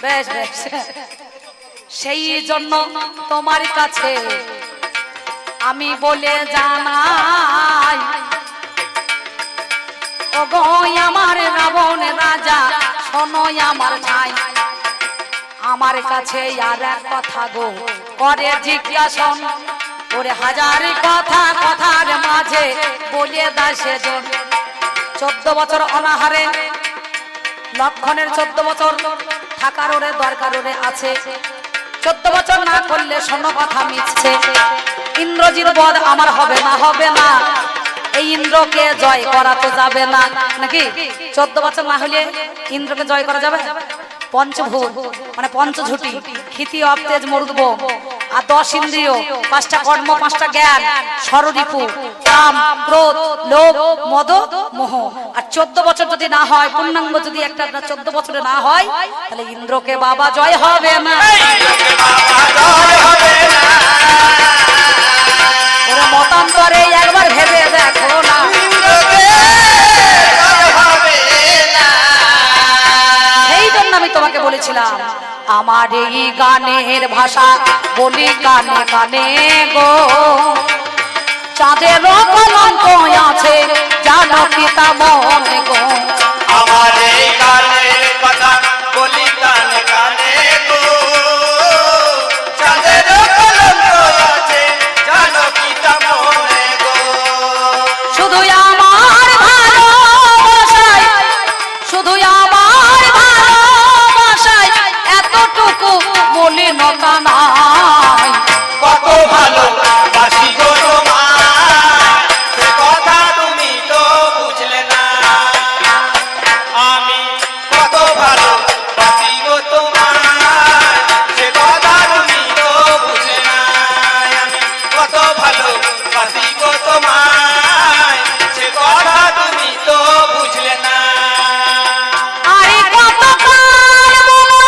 বেশ বেশ, সেই জন্য তোমার কাছে আমি বলে জানাই, ও গো আমার রাবণ রাজা শোনো আমার ভাই, আমার কাছে আর এক কথা গো করে জিজ্ঞাসন, ওরে হাজার কথা কথার মাঝে বলে দাও সেজন। 14 বছর অনাহারে, লক্ষণের 14 বছর থাকার ওরে দরকার ওরে আছে, 14 বছর না করলে শোনো কথা মিছছে, ইন্দ্রজির বধ আমার হবে না, হবে না, এই ইন্দ্রকে জয় করা তো যাবে না নাকি? 14 বছর না হলে ইন্দ্রকে জয় করা যাবে? পঞ্চভূত মানে পঞ্চঝুটি, ক্ষিতি অবতেজ মরুদ্ভ আর 10 ইন্দ্রিয়, 5টা কর্ম, 5টা জ্ঞান, ষড়রিপু, কাম, ক্রোধ, লোভ, মদ, মোহ। আর 14 বছর যদি না হয়, পূর্ণাঙ্গ যদি একটা 14 বছরে না হয়, তাহলে ইন্দ্রকে বাবা জয় হবে না। ওরা মতান্তরে একবার ভেবে দেখো না, সেই জন্য আমি তোমাকে বলেছিলাম আমার এই গানের ভাষা বলি কানে কানে গো, চাঁদের কলঙ্ক আছে জানো কি তা মনে গো, আমার এই গানের কথা বলি কানে কানে গো, চাঁদের কলঙ্ক আছে জানো কি তা মনে গো, শুধু আমার ভালোবাসায়, শুধু আমার ভালোবাসায় এতটুকু মলিনতা নাই, কত ভালো বাসি গো তোমায়, সে কথা তুমি তো বুঝলে না, আমি কত ভালো বাসি গো তোমায়, সে কথা তুমি তো বুঝলে না, আমি কত ভালো বাসি গো তোমায়, সে কথা তুমি তো বুঝলে না। আরে কতকাল বলো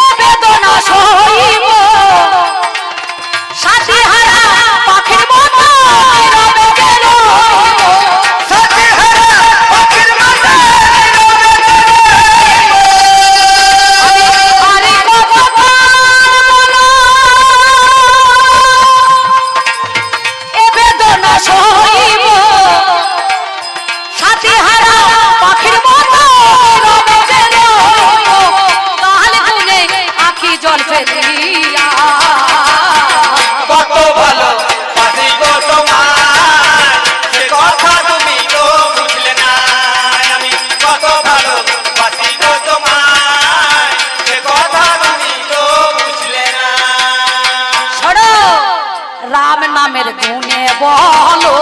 এ বেদনা সইব, সাথী হারা পাখির মতো রবে যে রইব, সাথী হারা পাখির মতো রবে যে রইব। আরে কতকাল বলো এ বেদনা সইব, সাথী হারা পাখির মতো রবে যে রইব, কাল গুনে আখি জল ফেলিয়া, কত ভালো বাসি গো তোমায়, সে কথা তুমি তো বুঝলে না, আমি কত ভালো বাসি গো তোমায়, সে কথা তুমি তো বুঝলে না। শোনো রাম নামের গুণে বলো,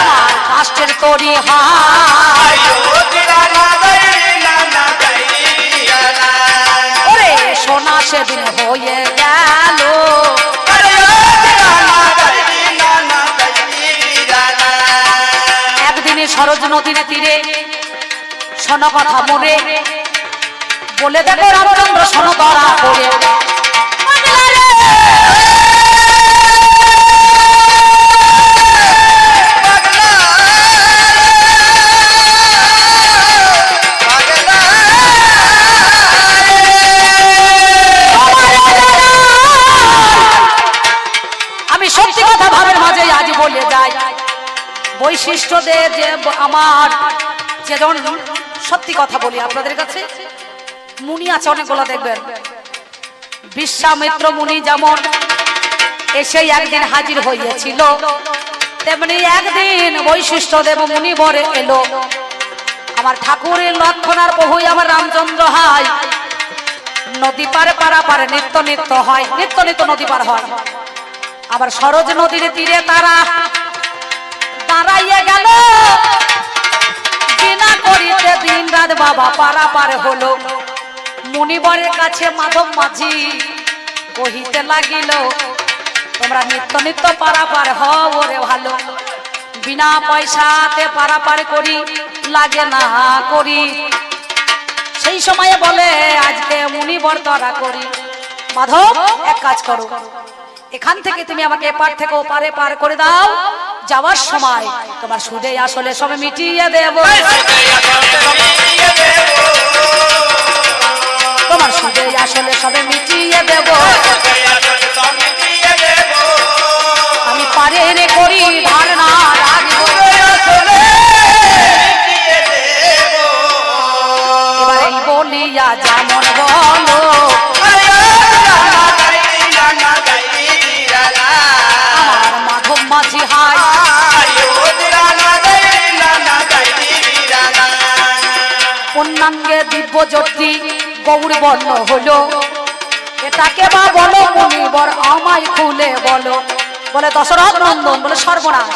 আমার কাষ্টের তরি হায়, ওরে সোনা সেদিন হয়ে গেল, একদিনে সরজ নদীর তীরে শোনো কথা মনে বলে দেখো রামচন্দ্র শোনো ধরা করে, আমি সত্যি কথা ভাবের মাঝে আজ বলে যাই, বৈশিষ্ট্যদের যে আমার যেজন সত্যি কথা বলি আপনাদের কাছে, মুনি আছে অনেকগুলো দেখবেন, বিশ্বামিত্র মুনি যেমন এসে একদিন হাজির হইয়াছিল, তেমনি একদিন বৈশিষ্ট্য দেব মুনি বরে এলো, আমার ঠাকুরের লক্ষণার বহুই আমার রামচন্দ্র হাই, নদী পারে পারা পারে নিত্য নিত্য হয়, নিত্য নিত্য নদী পার হয়, আবার সরজ নদীর তীরে তারা দাঁড়াইয়া গেল, বিনা করিতে দিন রাত বাবা পারা পারে হলো, মুনিবরের কাছে মাধব মাঝি কহিতে লাগিল, তোমরা নিত্য নিত্য পারা পার হও রে ভালো, বিনা পয়সাতে পারা পার করি লাগে না করি, সেই সময়ে বলে আজকে মুনিবর ধরা করি, মাধব এক কাজ করো, এখান থেকে তুমি আমাকে এপার থেকে ওপারে পার করে দাও, যাওয়ার সময় তোমার সুদে আসলে সব মিটিয়ে দেব, তোমার সুদে আসলে সবে মিটিয়ে দেব। আমি পারের করি ধার না রাখবো, এবার এই বলিয়া যেমন বলো আমার মাধব মাঝি হাই পূর্ণাঙ্গে দিব্য জ্যোতি গৌরী বর্ণ হলো, এটাকে বা বলো মুনিবর আমায় খুলে বলো। বলে দশরথ নন্দন, বলে সর্বনাশ,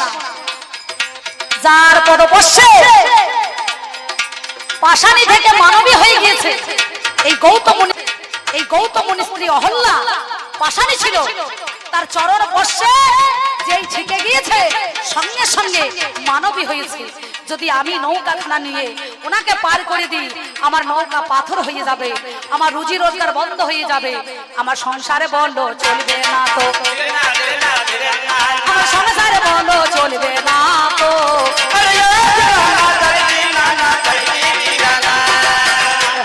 যার পদপস্যে পাষাণী থেকে মানবী হয়ে গিয়েছে। এই গৌতম মুনি স্ত্রী অহল্যা পাষাণী ছিল, তার চরণ স্পর্শে যেই ছিটে গিয়েছে সঙ্গে সঙ্গে মানবী হয়েছে। যদি আমি নৌকাখানা নিয়ে ওনাকে পার করে দিই, আমার নৌকা পাথর হয়ে যাবে, আমার রুজি রোজগার বন্ধ হয়ে যাবে, আমার সংসারে বলো চলবে না তো, আমার সংসারে বলো চলবে না তো।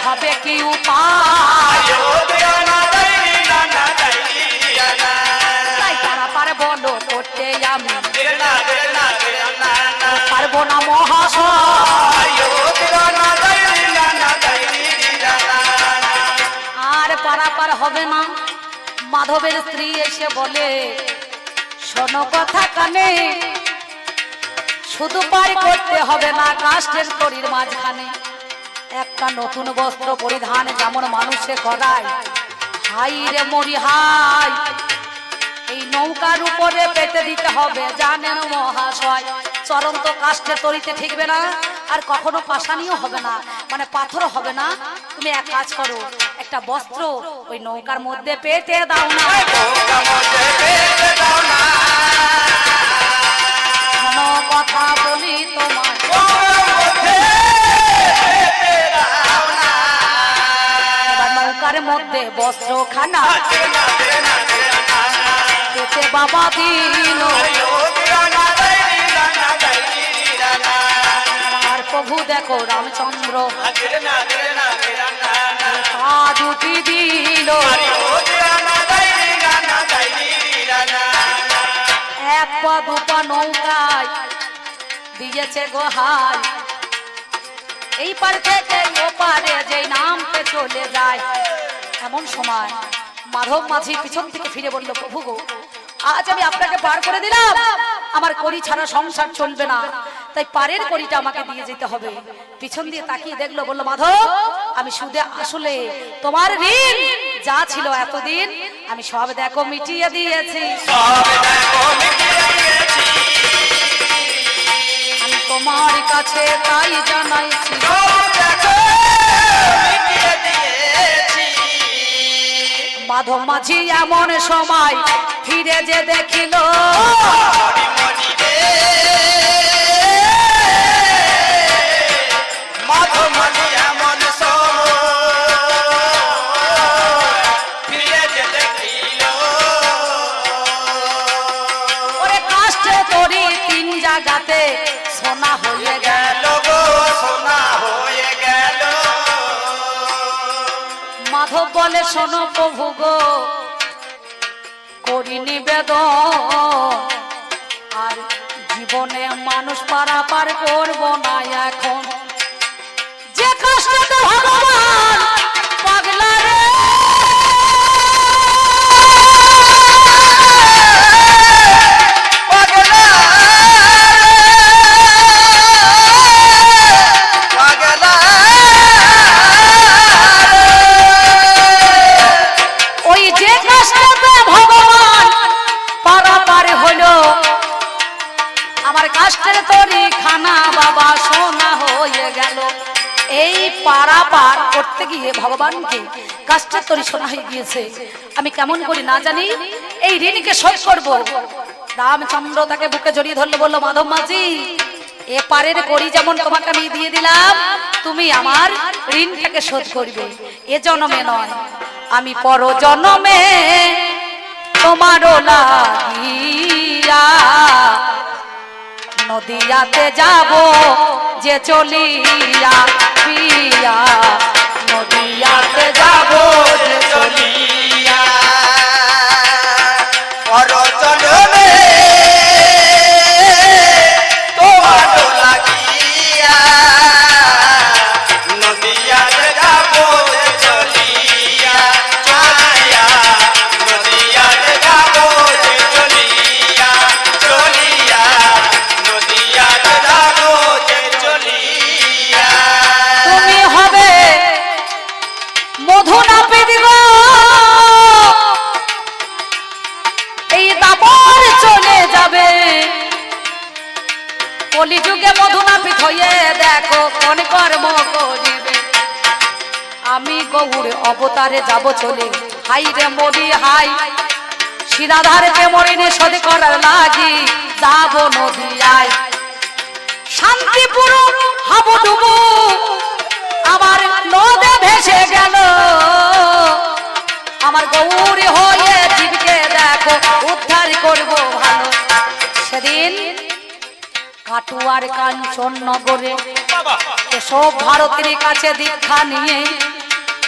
হবে কি উপায়, তাই তারা পারে বলো করতে আমি পারবো না মহাশয়, আর পারাপার হবে না। মাধবের স্ত্রী এসে বলে শোনো কথা কানে, শুধু পার করতে হবে না কাষ্ঠের তরির মাঝখানে একটা নতুন বস্ত্র পরিধান যেমন মানুষে করায়। হাই রে মরি হাই, এই নৌকার উপরে পেতে দিতে হবে জানেন মহাশয়। চরণ তো কাষ্ঠের তরিতে ঠিকবে না, আর কখনো পাষাণীও হবে না, মানে পাথর হবে না। তুমি এক কাজ করো, একটা বস্ত্র ওই নৌকার মধ্যে পেতে দাও না। কোনো কথা বলি তোমার, এবার নৌকার মধ্যে বস্ত্রখানা পেতে বাবা দিল, আর প্রভু দেখো রামচন্দ্র দুটি দিল, এক পা দুপা নৌকায় দিয়েছে গোহাই। এই পার থেকে ও পারে যে নামতে চলে যায়। এমন সময় মাধব মাঝি পিছন থেকে ফিরে বলল, প্রভু গো, আজ আমি আপনাকে পার করে দিলাম, আমার কড়ি ছাড়া সংসার চলবে না, তাই পারের কড়িটা আমাকে দিয়ে যেতে হবে। পিছন দিয়ে তাকিয়ে দেখলো, বললো মাধব, আমি সুদে আসলে তোমার ঋণ যা ছিল এতদিন আমি সব দেখো মিটিয়ে দিয়েছি, আমি তোমার কাছে তাই জানাইছি। মাধব মাঝি এমন সময় ফিরে যে দেখিল, ওরে কাষ্ঠে তরি তিন জায়গাতে সোনা হয়ে গেল, মাধব বলে শোনো প্রভু গো, করি নিবেদন, আর জীবনে মানুষ পারাপার করবো না এখন, যে কষ্টতে ভগবান পাগলা রে, ওই যে কষ্টতে ভগবান পারাপার হলো, আমার কাষ্ঠের তরি খানা বাবা সোনা হয়ে গেল। এই পারাপার করতে গিয়ে ভগবানকে কাষ্ঠের তরি সোনা হয়ে গিয়েছে, আমি কেমন করি না জানি এই ঋণকে শোধ করব। রামচন্দ্র তাকে বুকে জড়িয়ে ধরলে, বললো মাধব মাঝি, এ পারের করি যেমন তোমাকে আমি দিয়ে দিলাম, তুমি আমার ঋণটাকে শোধ করবে, এ জন্মে নয়, আমি পর জন্মে তোমারও লাগিয়া নদিয়াতে যাব যে চলিয়া পিয়া, নদিয়াতে যাব যে চলিয়া। চলবে তোমার লাগিয়া, নদিয়াতে যাবো চলিয়া চলিয়া, নদিয়াতে যাবো চলিয়া চলিয়া, নদিয়াতে যাবো চলিয়া। তুমি হবে মধু নাপিত গো, এই দাপর চলে যাবে কলিযুগে মধু নাপিত হয়ে দেখো কোন কর্ম করিবে। আমি গৌর অবতারে যাব চলে, হাই রে মরি হাই, শিরাধারে মরিনে সদি করার লাগি যাব নদিয়ায়। শান্তিপুর হাবুডুবু আমার নদে ভেসে গেল, আমার গৌরী হয়ে জীবকে দেখো উদ্ধার করব ভালো। সেদিন কাটুয়ার কাঞ্চন নগরে এসব ভারতের কাছে দীক্ষা নিয়ে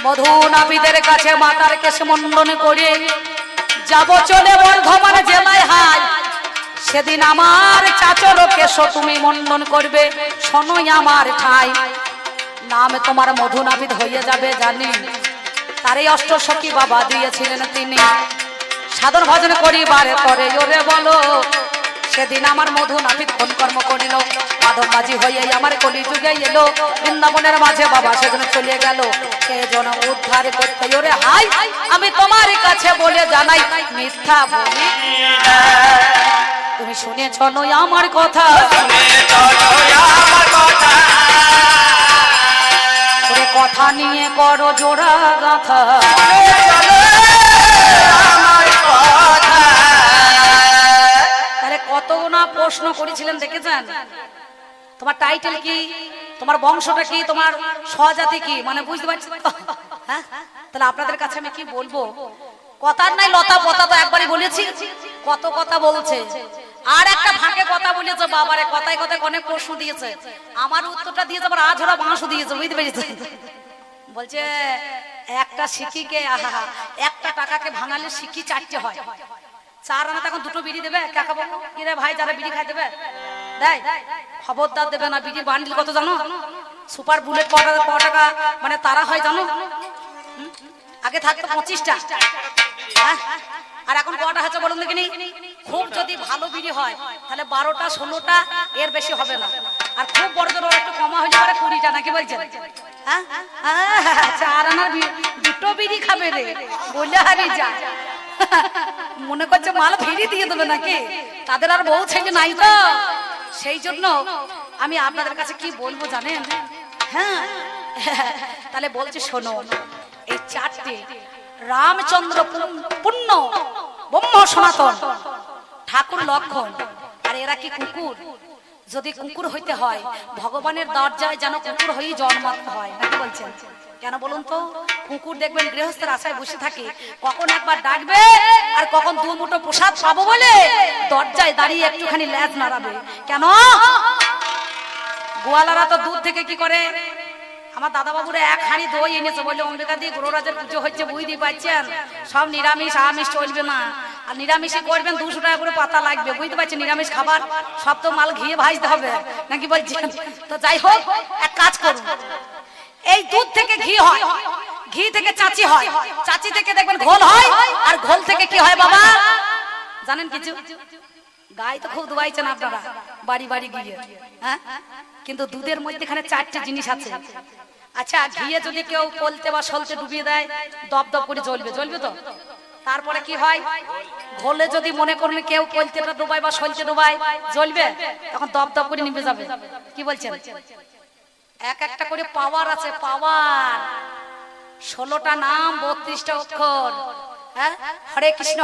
মধু নাবিদের কাছে মাতার কেশ মন্ডন করে যাব চলে বর্ধমান জেলায় হাই। সেদিন আমার চাচর কেশ তুমি মন্ডন করবে, শোনোই আমার ঠাই। নাম তোমার মধু নাবিদ হয়ে যাবে জানি, তারই অষ্টসখী বাবা দিয়েছিলেন তিনি। সাধন ভজন করিবারে করে ওরে বলো, সেদিন আমার মধু নাপিত কোন কর্ম করিল, মাধব মাঝি হয়ে আমার কলিযুগে এলো। বৃন্দাবনের মাঝে বাবা সেদিন চলে গেল, কে যেন উদ্ধার করতে ওরে হাই। আমি তোমার কাছে বলে জানাই মিথ্যা বলি না। তুমি শুনেছ নয় আমার কথা, কথা নিয়ে করো জোড়া গাথা। তাহলে কত না প্রশ্ন করেছিলেন দেখেছেন? তোমার টাইটেল কি, তোমার বংশটা কি, তোমার স্বজাতি কি, মানে বুঝতে পারছি তো? হ্যাঁ, তাহলে আপনাদের কাছে আমি কি বলবো? কথার নাই লতা পতা তো একবারই বলেছি, কত কথা বলছে। আর একটা ফাঁকে কথা বলেছে বাবারে, কথায় কথায় অনেক প্রশ্ন দিয়েছে, আমার উত্তরটা দিয়েছে আবার আজ ওরা বাঁশও দিয়েছে, বুঝতে পেরেছে? বলছে একটা সিকিকে একটা টাকাকে ভাঙালে সিকি চারটে হয়, চার আনা তখন দুটো বিড়ি দেবে কাকা বাবু, কি রে ভাই যারা বিড়ি খাই দেবে দেয়, খবরদার দেবে না। বিড়ির বান্ডিল কত জানো? সুপার বুলেট ক টাকা মানে তারা হয় জানো? আগে থাকতো 25টা, আর এখন কটা হচ্ছে বলুন দেখিনি? খুব যদি ভালো বিড়ি হয় তাহলে 12টা 16টা, এর বেশি হবে না। আর খুব বড় জোর একটু কমা হইলে পারে 20টা, নাকি বলছেন? হ্যাঁ, চার আনার দুটো বিড়ি খাবে রে বলে হারিয়ে যায়, মনে করছে মাল ফিরিয়ে দিয়ে দেবে নাকি? তাদের আর বউ ছেলে নাই তো, সেই জন্য আমি আপনাদের কাছে কি বলবো জানেন? হ্যাঁ, তাহলে বলছি শোনো, এই চারটে রামচন্দ্র পূর্ণ ব্রহ্ম সনাতন ঠাকুর লক্ষণ, আর এরা কি কুকুর? যদি কুকুর হইতে হয় ভগবানের দরজায় যেন কুকুর হয়েই জন্মাতে হয়, নাকি বলছেন? কেন বলুন তো? কুকুর দেখবেন গৃহস্থের আশায় বসে থাকে, কখন একবার ডাকবে আর কখন দু মুঠো প্রসাদ পাবো বলে দরজায় দাঁড়িয়ে একটুখানি লেজ নাড়াবে। কেন? গোয়ালারা তো দুধ থেকে কি করে, আমার দাদা বাবুরা এক হাঁড়ি দই এনেছে, বললে অম্বিকা দিয়ে গুরুরাজের পুজো হচ্ছে, বুঝতে পারছেন? সব নিরামিষ, আমিষ চলবে না। আর নিরামিষই করবেন 200 টাকা করে পাতা লাগবে, বুঝতে পারছেন? নিরামিষ খাবার সব তো মাল ঘিয়ে ভাজতে হবে, নাকি বলছেন? তো যাই হোক, এক কাজ করুন, এই দুধ থেকে ঘি হয়, ঘি থেকে চাচি হয়, চাচি থেকে দেখবেন ঘোল হয়, আর ঘোল থেকে কি হয় বাবা জানেন কিছু? গাই তো খুব দুয়াইছেন আপনারা বাড়ি বাড়ি গিয়ে, হ্যাঁ? কিন্তু দুধের মধ্যে এখানে 4টে জিনিস আছে। আচ্ছা, ঘিয়ে যদি কেউ পলতে বা সলতে ডুবিয়ে দেয় দপ দপ করে জ্বলবে, জ্বলবে তো? তারপরে কি হয়? ঘোলে যদি মনে করলে কেউ পলতেটা ডুবায় বা সলতে ডুবায়, জ্বলবে? তখন দপ দপ করে নিভে যাবে। কি বলছেন? এক একটা করে পাওয়ার আছে, পাওয়ার। 16টা নাম, 32টা অক্ষর। হ্যাঁ, হরে কৃষ্ণ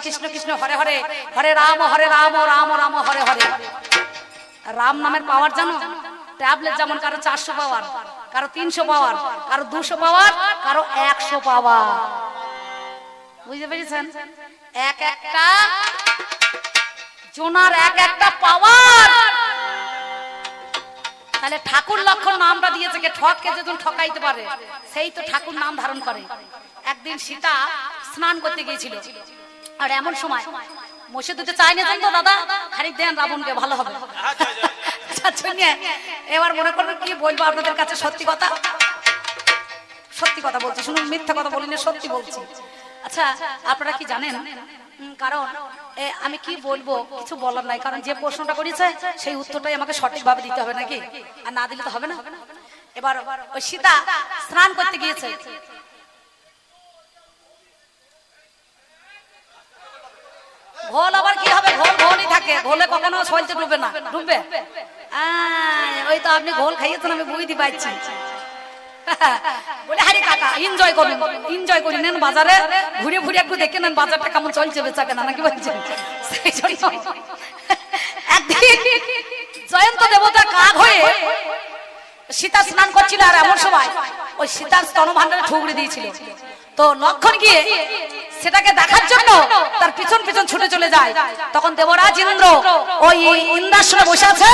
কৃষ্ণ কৃষ্ণ হরে হরে, হরে রাম রাম রাম হরে হরে। রাম নামের পাওয়ার জানো? ট্যাবলেট যেমন কারো 400 পাওয়ার, কারো 300 পাওয়ার, কারো 200 পাওয়ার, কারো 100 পাওয়ার। বুঝতে পেরেছেন? এক একটা জোনার এক একটা পাওয়ার। নামটা দিয়েছে, কে ঠককে যেদিন ঠকাইতে পারে সেই তো ঠাকুর নাম ধারণ করে। একদিন সীতা স্নান করতে গিয়েছিল, আর এমন সময় মশে দুটো চাই না তো দাদা, খানিক দেন রাবণকে, ভালো হবে। এবার মনে করবেন কি বলবো আপনাদের কাছে, সত্যি কথা, সত্যি কথা বলছি, শুনুন, মিথ্যা কথা বলি না, সত্যি বলছি। আচ্ছা, আপনারা কি জানেন, কারণ আমি কি বলবো কিছু বলার নাই, কারণ যে প্রশ্নটা করেছে সেই উত্তরটাই আমাকে সঠিকভাবে দিতে হবে নাকি, আর না দিলে তো হবে না। এবার ওই সীতা স্নান করতে গিয়েছে, ঘোল আবার কি হবে, ঘোল ঘোলই থাকে, ঘোলে কখনো সলতে ডুবে না, ডুববে? ওই তো আপনি ঘোল খাইয়েছেন, আমি বুঝতে পারছি। বলে হারি কাকা এনজয় করুন, এনজয় করে নেন, বাজারে ঘুরে ঘুরে একটু দেখে নেন বাজারটা কেমন চলছে, বেচা কেনা নাকি বলছেন। সেই জন্য একদিন জয়ন্ত দেবতা কাক হয়ে সীতা স্নান করছিল, আর এমন সময় ওই সীতার স্তনভাণ্ডারে ঠুকরে দিয়েছিল। তো লক্ষণ গিয়ে সেটাকে দেখার জন্য তার পিছন পিছন ছুটে চলে যায়। তখন দেবরাজ ইন্দ্র ওই ইন্দ্রাসনে বসে আছে,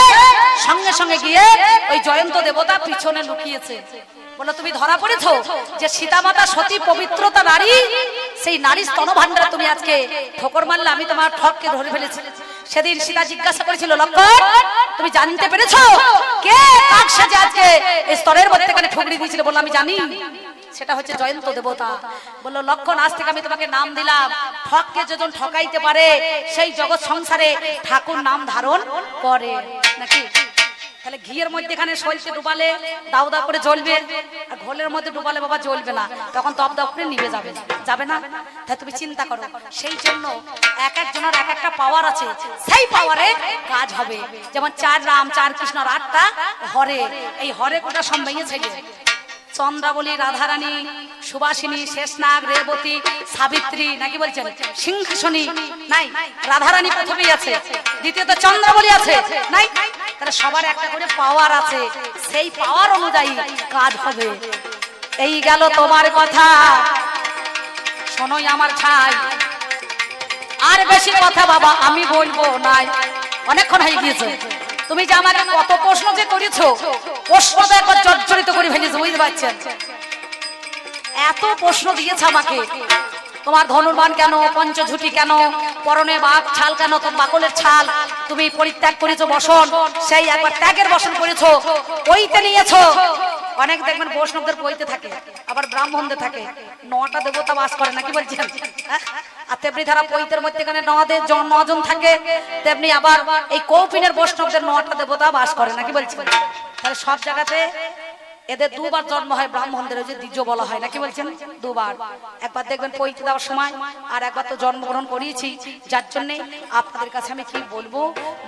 সঙ্গে সঙ্গে গিয়ে ওই জয়ন্ত দেবতা পিছনে লুকিয়েছে। বলো, তুমি ধরা পড়েছো যে সীতা মাতা সতী পবিত্রতা নারী, সেই নারী স্তনভাণ্ডারে তুমি আজকে ঠোকর মারলে, আমি তোমার ঠককে ধরে ফেলেছি। সেদিন সীতা জিজ্ঞাসা করেছিল, লক্ষণ তুমি জানতে পেরেছো কে কাক সাজে আজকে এই স্তরের মধ্যে এখানে ঠুকরি দিয়েছিল? বললো, আমি জানি, সেটা হচ্ছে জয়ন্ত দেবতা। বললো, লক্ষণ আজ থেকে আমি তোমাকে নাম দিলাম, ঠককে যখন ঠকাইতে পারে সেই জগৎ সংসারে ঠাকুর নাম ধারণ করে নাকি। তাহলে ঘিয়ের মধ্যে এখানে সলতে ডুবালে দাউ দাউ করে জ্বলবে, আর ঘোলের মধ্যে ডুবালে বাবা জ্বলবে না, তখন দপ দপ করে নিভে যাবে, যাবে না? তাই তুমি চিন্তা করো, সেই জন্য এক একজনের এক একটা পাওয়ার আছে, সেই পাওয়ারে কাজ হবে। যেমন 4 রাম 4 কৃষ্ণ আর 8টা হরে, এই হরে কোটা সম্ভেঙে ছেড়ে চন্দ্রাবলী, রাধারানী, সুবাসিনী, শেষনাগ, রেবতী, সাবিত্রী নাকি বলছেন, সিংহাসনী নাই, রাধারানী প্রথমেই আছে, দ্বিতীয়ত চন্দ্রাবলী আছে নাই, তাহলে সবার একটা করে পাওয়ার আছে, সেই পাওয়ার অনুযায়ী কাজ হবে। এই গেল তোমার কথা, শোনোই আমার ছাই, আর বেশি কথা বাবা আমি বলবো নাই, অনেকক্ষণ হয়ে গিয়েছে। তুমি যে আমাকে কত প্রশ্ন যে করেছো, প্রশ্ন তো একবার জর্জরিত করে ফেলেছো, বুঝতে পারছেন? এত প্রশ্ন দিয়েছে আমাকে, তোমার ধনুর্বাণ কেন, পঞ্চঝুটি কেন, পরনে বাঘ ছাল কেন, তোমার বাকলের ছাল, তুমি পরিত্যাগ করেছো বসন, সেই একবার ত্যাগের বসন করেছো, পইতে নিয়েছো। অনেক দেখবেন বৈষ্ণবদের পইতে থাকে, আবার ব্রাহ্মণদের থাকে, 9টা দেবতা বাস করে নাকি বলছেন। আর তেমনি ধারা পৈতের মধ্যে এখানে 9 জন থাকে, তেমনি আবার এই কৌপিনের বৈষ্ণবদের 9টা দেবতা বাস করে নাকি বলছেন। তাহলে সব জায়গাতে এদের 2বার জন্ম হয়, ব্রাহ্মণদের ওই যে দ্বিজ বলা হয় নাকি বলছেন, 2বার। একবার দেখবেন পৈতে দেওয়ার সময়, আর একবার তো জন্মগ্রহণ করিয়েছি, যার জন্যে আপনাদের কাছে আমি কি বলবো,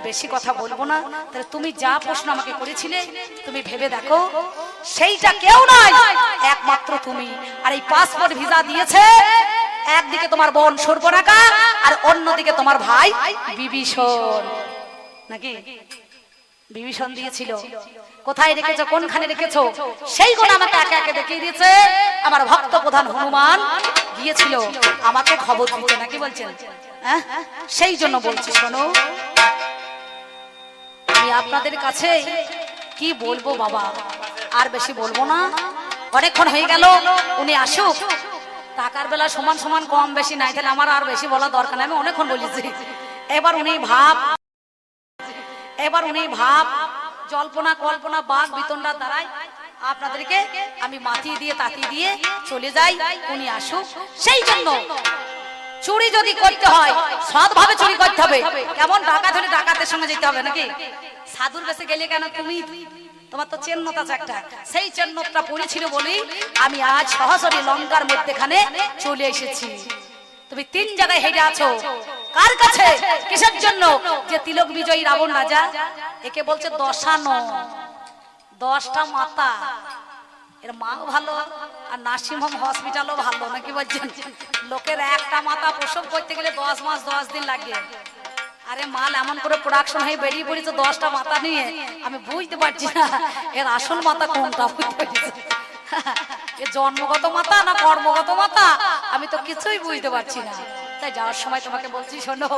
বেশি কথা বলবো না। তাহলে তুমি যা প্রশ্ন আমাকে করেছিলে, তুমি ভেবে দেখো, সেইটা কেউ নাই, একমাত্র তুমি। আর এই পাসপোর্ট ভিসা দিয়েছে একদিকে তোমার বোন শূর্পণখা, আর অন্যদিকে তোমার ভাই বিভীষণ নাকি, বিভীষণ দিয়েছিল। কোথায় রেখেছো, কোনখানে রেখেছো, সেই গুণ আমাকে একে একে দেখিয়ে দিয়েছে। আমার ভক্ত প্রধান হনুমান গিয়েছিল আমাকে খবর দিতে নাকি বলছেন। সেই জন্য বলছি, শোনো, আমি আপনাদের কাছে কি বলবো বাবা, আর বেশি বলবো না, অনেকক্ষণ হয়ে গেল, উনি আসুক। টাকার বেলা সমান সমান কম বেশি নাই, তাহলে আমার আর বেশি বলা দরকার নেই, আমি অনেকক্ষণ বলেছি। এবার উনি ভাব জল্পনা কল্পনা বাঘ বিতণ্ডা দ্বারাই আপনাদেরকে আমি মাতিয়ে দিয়ে তাতিয়ে দিয়ে চলে যাই, উনি আসুক। সেই জন্য চুরি যদি করতে হয় সৎভাবে চুরি করতে হবে, কেমন ডাকাত হলে ডাকাতের সঙ্গে যেতে হবে নাকি, সাধুর কাছে গেলে কেন, তুমি তোমার তো চেন্নত আছে একটা, সেই চেন্নতটা পড়েছিল বলেই আমি আজ সহসরি লঙ্কার মধ্যেখানে চলে এসেছি। তুমি 3 জায়গায় হেরে আছো, কার কাছে, কিসের জন্য? যে তিলক বিজয়ী রাবণ রাজা, একে বলছে দশানো, 10টা মাতা, এর মাও ভালো, আর নার্সিং হোম হসপিটালও ভালো নাকি বলছেন। লোকের একটা মাতা প্রসব করতে গেলে 10 মাস 10 দিন লাগে, আরে মাল এমন করে প্রোডাকশন হয়ে বেরিয়ে পড়েছে 10টা মাতা নিয়ে, আমি বুঝতে পারছি না এর আসল মাতা কোনটা, বুঝতে পারছি এ জন্মগত মাতা না কর্মগত মাতা, আমি তো কিছুই বুঝতে পারছি না। তাই যাওয়ার সময় তোমাকে বলছি, শোনো,